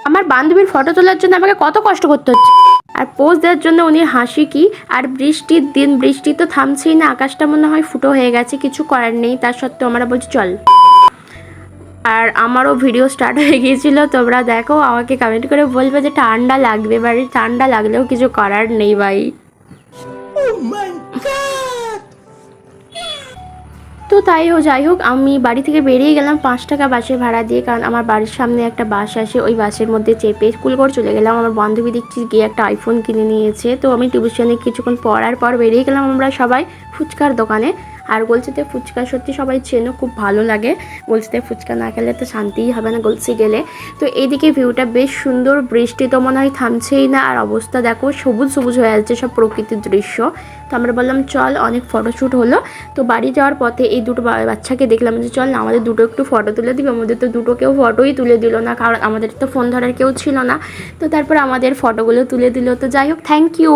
আমার বান্ধবীর ফটো তোলার জন্য আমাকে কত কষ্ট করতে হচ্ছে, আর পোজ দেওয়ার জন্য উনি হাসি কি। আর বৃষ্টির দিন, বৃষ্টি তো থামছেই না, আকাশটা মনে হয় ফুটো হয়ে গেছে, কিছু করার নেই। তার সত্ত্বেও আমরা বলছি চল। আর আমারও ভিডিও স্টার্ট হয়ে গিয়েছিল, তোমরা দেখো, আমাকে কমেন্ট করে বলবে যে ঠান্ডা লাগবে, বাড়ি ঠান্ডা লাগলেও কিছু করার নেই ভাই। তো যাই হোক আমি বাড়ি থেকে বেরিয়ে গেলাম 5 টাকা বাসের ভাড়া দিয়ে, কারণ আমার বাড়ির সামনে একটা বাস আসে, ওই বাসের মধ্যে চেপে কুলগড় চলে গেলাম। আমার বান্ধবী দেখছি গিয়ে একটা আইফোন কিনে নিয়েছে। তো আমি টিউশনে কিছুক্ষণ পড়ার পর বেরিয়ে গেলাম আমরা সবাই ফুচকার দোকানে। আর গলসিতে ফুচকা সত্যি সবাই চেনো, খুব ভালো লাগে। গলসিতে ফুচকা না খেলে তো শান্তিই হবে না গলসি গেলে। তো এইদিকে ভিউটা বেশ সুন্দর, বৃষ্টি তো মনে হয় থামছেই না, আর অবস্থা দেখো সবুজ সবুজ হয়ে যাচ্ছে সব প্রকৃতির দৃশ্য। তো আমরা বললাম চল, অনেক ফটোশ্যুট হলো। তো বাড়ি যাওয়ার পথে এই দুটো বাচ্চাকে দেখলাম যে চল না আমাদের দুটো একটু ফটো তুলে দিবে। আমাদের তো দুটো কেউ ফটোই তুলে দিল না, কারণ আমাদের তো ফোন ধরার কেউ ছিল না। তো তারপর আমাদের ফটোগুলো তুলে দিল। তো যাই হোক, থ্যাংক ইউ।